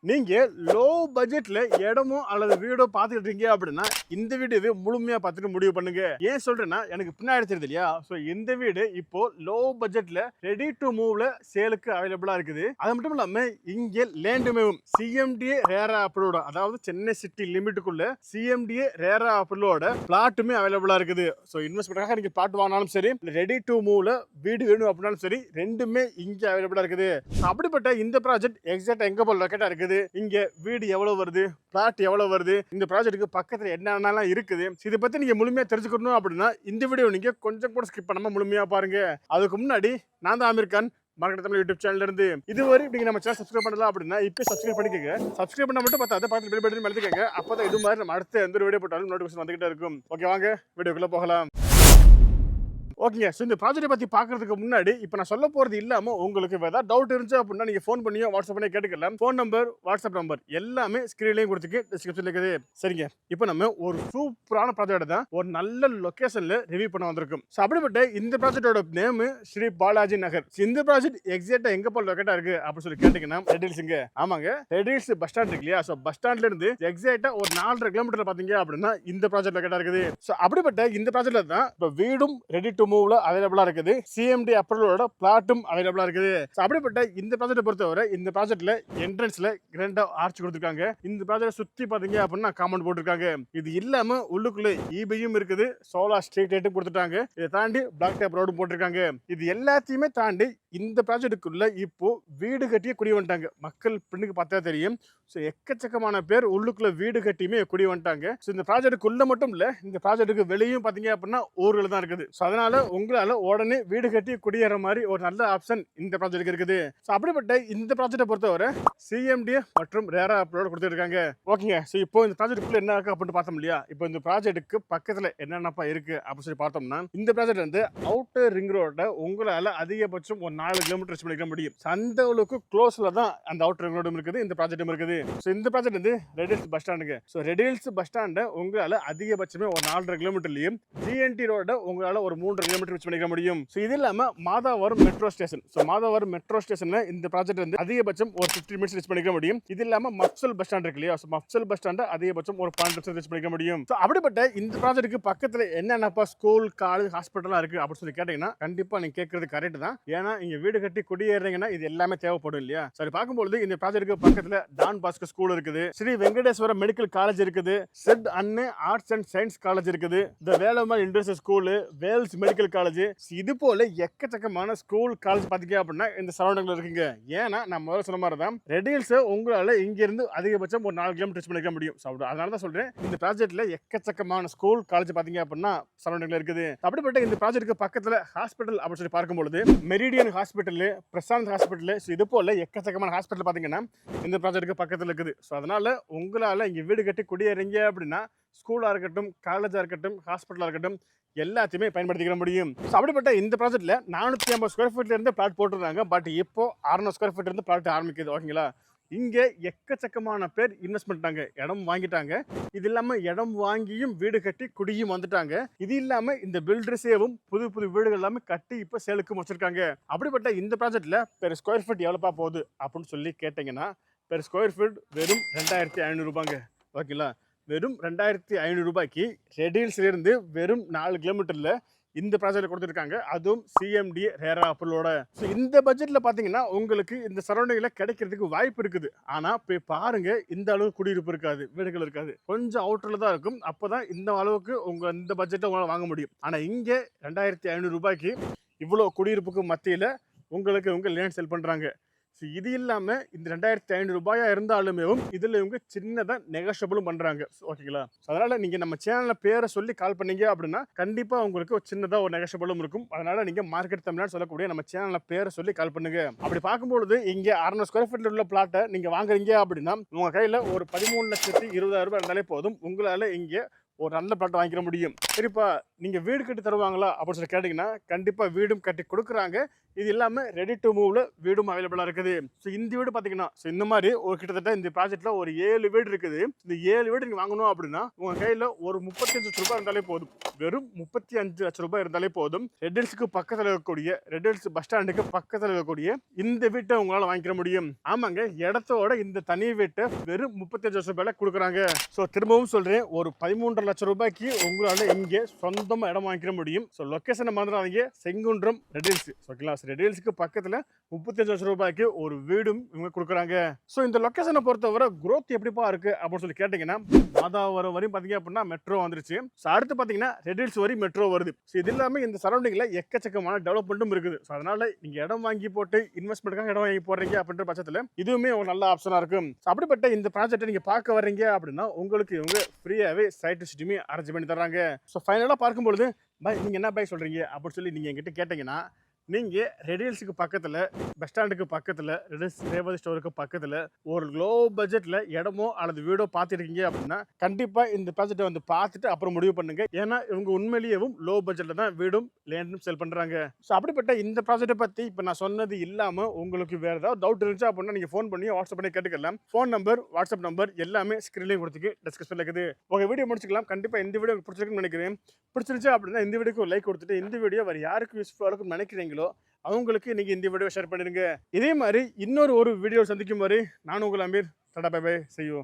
நீங்க லோ பட்ஜெட்ல இடமோ அல்லது வீடோ பார்த்துட்டு இருக்கீங்க அப்படின்னா இந்த வீடியோவை முழுமையா பார்த்துட்டு முடிவு பண்ணுங்க. ஏன் சொல்றேன்னா எனக்கு பின்னாடி தெரியுது இல்லையா, ஸோ இந்த வீடு இப்போ லோ பட்ஜெட்ல ரெடி டு மூவ்ல சேலுக்கு அவைலபிளா இருக்குது. அது மட்டும் இல்லாம இங்க லேண்டுமேவும் சிஎம்டிஏ ரேரா அப்ரூவோட, அதாவது சென்னை சிட்டி லிமிட்டுக்குள்ள சிஎம்டிஏ ரேரா அப்ரூவோட பிளாட்டுமே அவைலபிளா இருக்குது. ஸோ இன்வெஸ்ட்மெண்ட்டாக நீங்க பிளாட் வாங்கினாலும் சரி, ரெடி டு மூவ்ல வீடு வேணும் அப்படின்னாலும் சரி, ரெண்டுமே இங்க அவைலபிளா இருக்குது. அப்படிப்பட்ட இந்த ப்ராஜெக்ட் எக்ஸாக்டா எங்க போல லொக்கேட்டா இருக்குது, இங்க வீடு எவ்வளவு வருது, பிளாட் எவ்வளவு வருது, இந்த ப்ராஜெக்ட்டுக்கு பக்கத்துல என்னென்னலாம் இருக்குது, இதை பத்தி நீங்க முழுமையா தெரிஞ்சுக்கணும் அப்படின்னா இந்த வீடியோ நீங்க கொஞ்சம் கூட ஸ்கிப் பண்ணாம முழுமையா பாருங்க. அதுக்கு முன்னாடி நான் தான் அமீர் கான், மார்க்கெட் தமிழ் யூடியூப் சேனல்ல இருந்து. இதுவரை நீங்க நம்ம சேனல் சப்ஸ்கிரைப் பண்ணலாம் அப்படின்னா இப்போ சப்ஸ்கிரைப் பண்ணிக்கங்க. சப்ஸ்கிரைப் பண்ணா மட்டும் பார்த்தா பக்கத்துல பெல் பட்டன் அழுத்திக்கங்க. அப்பதான் இது மாதிரி நம்ம அடுத்த எந்த வீடியோ போட்டாலும் நோட்டிஃபிகேஷன் வந்துகிட்டே இருக்கும். ஓகே, வாங்க வீடியோக்குள்ள போகலாம். ஓகேங்க, ஸோ இந்த ப்ராஜெக்ட்டை பற்றி பார்க்கறதுக்கு முன்னாடி இப்போ நான் சொல்ல போகிறது இல்லாமல் உங்களுக்கு ஏதாவது டவுட் இருந்துச்சு அப்படின்னா நீங்கள் ஃபோன் பண்ணியோ வாட்ஸ்அப் பண்ணியோ கேட்டுக்கலாம். ஃபோன் நம்பர், வாட்ஸ்அப் நம்பர் எல்லாமே ஸ்க்ரீன்லேயும் கொடுத்துருக்கு, டிஸ்கிரிப்ஷனில் இருக்குது. சரிங்க, இப்போ நம்ம ஒரு சூப்பரான ப்ராஜெக்ட் தான் ஒரு நல்ல லொக்கேஷனில் ரிவ்யூ பண்ண வந்திருக்கும். ஸோ அப்படிப்பட்ட இந்த ப்ராஜெக்டோட நேம் ஸ்ரீ பாலாஜி நகர். இந்த ப்ராஜெக்ட் எக்ஸாக்டாக எங்கே போல லொக்கேட்டாக இருக்குது அப்படின்னு சொல்லி கேட்டிங்கன்னா ரெடில்ஸுங்க. ஆமாங்க, ரெடில்ஸ் பஸ் ஸ்டாண்ட் இருக்கு இல்லையா, ஸோ பஸ் ஸ்டாண்ட்லேருந்து எக்ஸாக்டாக ஒரு 4.5 கிலோமீட்டர் பார்த்தீங்க அப்படின்னா இந்த ப்ராஜெக்ட் லொக்கேட்டாக இருக்குது. ஸோ அப்படிப்பட்ட இந்த ப்ராஜெக்ட்டில் தான் இப்போ வீடும் ரெடி டு மூவ்ல அவைலபிளா இருக்குது, சிஎம்டி அப்ரூவலோட பிளாட்டும் அவைலபிளா இருக்குது. அப்படிப்பட்ட இந்த ப்ராஜெக்ட்டை பொறுத்தவரை இந்த ப்ராஜெக்ட்ல என்ட்ரன்ஸ்ல கிராண்டா ஆர்ச் கொடுத்திருக்காங்க. இந்த ப்ராஜெக்ட் சுத்தி பாத்தீங்க அப்படின்னா காம்பவுண்ட் போட்டிருக்காங்க. இது இல்லாம உள்ளுக்குள்ள ஈபியும் இருக்குது, சோலார் ஸ்ட்ரீட் லைட்டும் கொடுத்துட்டாங்க. இதை தாண்டி பிளாக் டாப் ரோடும் போட்டிருக்காங்க. இது எல்லாத்தையுமே தாண்டி இந்த ப்ராஜெக்டுக்குள்ள இப்போ வீடு கட்டியே குடி வந்துட்டாங்க. மக்கள் பெண்ணுக்கு பார்த்தா தெரியும். ஸோ எக்கச்சக்கமான பேர் உள்ளுக்குள்ள வீடு கட்டியுமே குடி வந்துட்டாங்க. ஸோ இந்த ப்ராஜெக்டுக்குள்ள மட்டும் இல்ல, இந்த ப்ராஜெக்ட்டுக்கு வெளியும் பாத்தீங்க அப்படின்னா ஊர்கள் தான் இருக்குது. ஸோ அதனால உங்களால உடனே வீடு கட்டி குடியேற மாதிரி ஒரு நல்ல ஆப்ஷன் இந்த ப்ராஜெக்ட் இருக்குது. ஸோ அப்படிப்பட்ட இந்த ப்ராஜெக்டை பொறுத்தவரை சிஎம்டிஏ மற்றும் ரேரா அப்ரூவல் கொடுத்துருக்காங்க. ஓகேங்க, ஸோ இப்போ இந்த ப்ராஜெக்ட்டுக்குள்ள என்ன இருக்கு அப்படின்னு பார்த்தோம் இல்லையா, இப்போ இந்த ப்ராஜெக்ட்டுக்கு பக்கத்துல என்னென்னப்பா இருக்கு அப்படின்னு சொல்லி பார்த்தோம்னா இந்த ப்ராஜெக்ட் வந்து அவுட்டர் ரிங் ரோட உங்களால அதிகபட்சம் ஒரு 4 கிலோமீட்டர் ரீச் பண்ணிக்க முடியும். அந்த அளவுக்கு க்ளோஸ்ல தான் அந்த அவுட்டர் ரிங் ரோடும் இருக்குது, இந்த ப்ராஜெக்டும் இருக்குது. ஸோ இந்த ப்ராஜெக்ட் வந்து ரெடில்ஸ் பஸ் ஸ்டாண்டுங்க. ஸோ ரெடில்ஸ் பஸ் ஸ்டாண்டை உங்களால அதிகபட்சமே ஒரு 4.5 கிலோமீட்டர்லையும், ஜிஎன்டி ரோட உங்களால ஒரு 3 கிலோமீட்டர் ரீச் பண்ணிக்க முடியும். ஸோ இது இல்லாம Madhavaram metro station, so Madhavaram metro ஸ்டேஷன்ல இந்த ப்ராஜெக்ட் வந்து அதிகபட்சம் ஒரு 50 மினிட்ஸ் ரீச் பண்ணிக்க முடியும். இது இல்லாம மப்சல் பஸ் ஸ்டாண்ட் இருக்கு இல்லையா, ஸோ மப்சல் பஸ் ஸ்டாண்டை அதிகபட்சம் ஒரு 0.5 ரீச் பண்ணிக்க முடியும். ஸோ அப்படிப்பட்ட இந்த ப்ராஜெக்ட்டுக்கு பக்கத்துல என்னென்னப்பா ஸ்கூல், காலேஜ், ஹாஸ்பிட்டலாம் இருக்கு அப்படின்னு சொல்லி கேட்டீங்கன்னா கண்டிப்பா நீங்க கேட்கறது கரெக்ட் தான். ஏன்னா இங்க வீடு கட்டி குடியேறீங்கன்னா இது எல்லாமே தேவைப்படும் இல்லையா. சரி, பார்க்கும்போது இந்த ப்ராஜெக்ட்டுக்கு பக்கத்துல டான் பாஸ்கோ ஸ்கூல் இருக்குது, ஸ்ரீ வெங்கடேஸ்வர மெடிக்கல் காலேஜ் இருக்குது, செட் Annai arts and science college இருக்குது, the Velammal industrial school, Vels medical college. இது போல எக்கச்சக்கமான ஸ்கூல், காலேஜ் பாத்தீங்க அப்படின்னா இந்த சரௌண்டிங்ல இருக்குங்க. ஏன்னா நான் முதல்ல சொன்ன மாதிரி தான் ரெடில்ஸ் உங்களால இங்க இருந்து அதிகபட்சம் ஒரு 4 கிலோமீட்டர் ரீச் பண்ணிக்க முடியும். அதனால தான் சொல்றேன் இந்த ப்ராஜெக்ட்ல எக்கச்சக்கமான ஸ்கூல், காலேஜ் பாத்தீங்க அப்படின்னா சரௌண்டிங்ல இருக்குது. அப்படிப்பட்ட இந்த ப்ராஜெக்ட்டுக்கு பக்கத்துல ஹாஸ்பிட்டல் அப்படின்னு சொல்லி பார்க்கும்போது மெரிடியன் ஹாஸ்பிட்டல், பிரசாந்த் ஹாஸ்பிட்டல், இது போல எக்கச்சக்கமான ஹாஸ்பிட்டல் பாத்தீங்கன்னா இந்த ப்ராஜெக்ட்டுக்கு பக்கத்துல இருக்குது. ஸோ அதனால உங்களால இங்க வீடு கட்டி குடியேறீங்க அப்படின்னா ஸ்கூலா இருக்கட்டும், காலேஜா இருக்கட்டும், ஹாஸ்பிட்டலா இருக்கட்டும் எல்லாத்தையுமே பயன்படுத்திக்க முடியும். அப்படிப்பட்ட இந்த ப்ராஜெக்ட்ல 450 ஸ்கொயர் ஃபீட்ல இருந்து பிளாட் போட்டுருந்தாங்க. பட் இப்போ 600 ஸ்கொயர் ஃபீட் இருந்து பிளாட் ஆரம்பிக்குது. ஓகேங்களா, இங்க எக்கச்சக்கமான பேர் இன்வெஸ்ட் பண்ணிட்டாங்க, இடம் வாங்கிட்டாங்க. இது இல்லாம இடம் வாங்கியும் வீடு கட்டி குடியும் வந்துட்டாங்க. இது இல்லாம இந்த பில்டர்ஸேவும் புது புது வீடுகள் எல்லாமே கட்டி இப்ப சேலுக்கு முடிச்சிருக்காங்க. அப்படிப்பட்ட இந்த ப்ராஜெக்ட்ல பெர் ஸ்கொயர் ஃபீட் எவ்வளோப்பா போகுது அப்படின்னு சொல்லி கேட்டீங்கன்னா பெர் ஸ்கொயர் ஃபீட் வெறும் 2500 ரூபாங்க. ஓகேங்களா, வெறும் 2500 ரூபாய்க்கு ரெடில்ஸ்ல இருந்து வெறும் 4 கிலோமீட்டர்ல இந்த ப்ராஜெக்ட் கொடுத்துருக்காங்க, அதுவும் சிஎம்டி ரேரா அப்ரூவலோட. ஸோ இந்த பட்ஜெட்ல பாத்தீங்கன்னா உங்களுக்கு இந்த சரௌண்டிங்ல கிடைக்கிறதுக்கு வாய்ப்பு இருக்குது. ஆனா போய் பாருங்க, இந்த அளவுக்கு குடியிருப்பு இருக்காது, வீடுகள் இருக்காது, கொஞ்சம் அவுட்டர்ல தான் இருக்கும். அப்பதான் இந்த அளவுக்கு உங்க இந்த பட்ஜெட்டை உங்களால் வாங்க முடியும். ஆனா இங்க 2500 ரூபாய்க்கு இவ்வளவு குடியிருப்புக்கு மத்தியில உங்களுக்கு உங்க லேண்ட் செல் பண்றாங்க. இது இல்லாம இந்த 2500 ரூபாயா இருந்தாலுமே இதுல இவங்க சின்னதா நெகோஷியபிளும் பண்றாங்க. ஓகேங்களா, அதனால நீங்க நம்ம சேனல்ல பேரை சொல்லி கால் பண்ணீங்க அப்படின்னா கண்டிப்பா உங்களுக்கு ஒரு சின்னதா ஒரு நெகோஷியபிளும் இருக்கும். அதனால நீங்க மார்க்கெட் தமிழ்நாடு சொல்லக்கூடிய நம்ம சேனல்ல பேரை சொல்லி கால் பண்ணுங்க. அப்படி பார்க்கும்போது இங்க 600 ஸ்கொயர் ஃபீட்ல உள்ள பிளாட்டை நீங்க வாங்குறீங்க அப்படின்னா உங்க கையில ஒரு 13,20,000 ரூபாய் இருந்தாலே போதும், உங்களால இங்க ஒரு நல்ல பிளாட் வாங்கிக்க முடியும். சரிப்பா, நீங்க வீடு கட்டி தருவாங்களா அப்படின்னு சொல்லி கேட்டீங்கன்னா கண்டிப்பா வீடும் கட்டி கொடுக்குறாங்க. இது இல்லாம ரெடி டு மூவ்ல வீடும் அவைலபிளா இருக்குது. ஸோ இந்த வீடு பாத்தீங்கன்னா இந்த மாதிரி ஒரு கிட்டத்தட்ட இந்த ப்ராஜெக்ட்ல ஒரு 7 வீடு இருக்குது. இந்த 7 வீடு நீங்க வாங்கணும் அப்படின்னா உங்க கையில ஒரு 35 லட்சம் ரூபாய் இருந்தாலே போதும். வெறும் 35 லட்சம் ரூபாய் இருந்தாலே போதும். ரெட் ஹில்ஸ்க்கு பக்கத்துல இருக்கக்கூடிய ரெட் ஹில்ஸ் பஸ் ஸ்டாண்டுக்கு பக்கத்துல இருக்கக்கூடிய இந்த வீட்டை உங்களால வாங்கிக்க முடியும். ஆமாங்க, இடத்தோட இந்த தனி வீட்டை வெறும் 35 லட்சம் ரூபாயில கொடுக்குறாங்க. ஸோ திரும்பவும் சொல்றேன், ஒரு 13 லட்சம் ரூபாய்க்கு உங்களால இங்கே சொந்தமா இடம் வாங்கிக்க முடியும். ஸோ லொகேஷனை மறந்துடாதீங்க, செங்குன்றம் ரெட் ஹில்ஸ். ஓகேங்களா? ரெட் ஹில்ஸ்க்கு பக்கத்துல 35 லட்சம் ரூபாய்க்கு ஒரு வீடும் இவங்க கொடுக்குறாங்க. ஸோ இந்த லொகேஷனை பொறுத்தவரை growth எப்படிப்பா இருக்கு அப்படின்னு சொல்லி கேட்டீங்கன்னா மாதாவரம் வரையும் பாத்தீங்க அப்படின்னா மெட்ரோ வந்துருச்சு. ஸோ அடுத்து பாத்தீங்கன்னா ரெட் ஹில்ஸ் வரையும் மெட்ரோ வருது. ஸோ இது இல்லாம இந்த சரௌண்டிங்ல எக்கச்சக்கமான டெவலப்மெண்ட்டும் இருக்குது. ஸோ அதனால நீங்க இடம் வாங்கி போட்டு இன்வெஸ்ட்மெண்ட்டுக்காக இடம் வாங்கி போடுறீங்க அப்படின்ற பட்சத்தில் இதுவுமே ஒரு நல்ல ஆப்ஷனா இருக்கும். அப்படிப்பட்ட இந்த ப்ராஜெக்ட்டை நீங்க பார்க்க வர்றீங்க அப்படின்னா உங்களுக்கு இவங்க ஃப்ரீயாவே சைட் விசிட்டுமே அரேஞ்ச் பண்ணி தர்றாங்க. ஸோ ஃபைனலா பார்க்கும்பொழுது பாய் நீங்க என்ன பாய் சொல்றீங்க அப்படின்னு சொல்லி நீங்க என்கிட்ட கேட்டீங்கன்னா, நீங்க ரெட் ஹில்ஸ்க்கு பக்கத்துல பஸ் ஸ்டாண்டுக்கு பக்கத்துல ரெட் ஹில்ஸ் ரேவதி ஸ்டோருக்கு பக்கத்துல ஒரு லோ பட்ஜெட்ல இடமோ அல்லது வீடோ பார்த்துருக்கீங்க அப்படின்னா கண்டிப்பா இந்த ப்ராஜெக்ட்டை வந்து பார்த்துட்டு அப்புறம் முடிவு பண்ணுங்க. ஏன்னா இவங்க உண்மையிலேயும் லோ பட்ஜெட்ல தான் வீடும் லேண்டும் செல் பண்றாங்க. ஸோ அப்படிப்பட்ட இந்த ப்ராஜெக்ட்டை பத்தி இப்போ நான் சொன்னது இல்லாம உங்களுக்கு வேற ஏதாவது டவுட் இருந்துச்சு அப்படின்னா நீங்க ஃபோன் பண்ணி வாட்ஸ்அப் பண்ணி கேட்டுக்கலாம். ஃபோன் நம்பர், வாட்ஸ்அப் நம்பர் எல்லாமே ஸ்கிரீன்லேயும் கொடுத்துக்கு டிஸ்கஷன்ல இருக்குது. உங்க வீடியோ முடிச்சுக்கலாம். கண்டிப்பா இந்த வீடியோ பிடிச்சிருக்குன்னு நினைக்கிறேன். பிடிச்சிருந்துச்சு அப்படின்னா இந்த வீடியோக்கு ஒரு லைக் கொடுத்துட்டு இந்த வீடியோ வேறு யாருக்கு யூஸ்ஃபுல்லாக இருக்கும்னு நினைக்கிறீங்களோ அவங்களுக்கு நீங்க இந்த வீடியோ ஷேர் பண்ணிடுங்க. இதே மாதிரி இன்னொரு வீடியோ சந்திக்கும் வரை நான் உங்கள் Aamir. Tata bye bye, see you.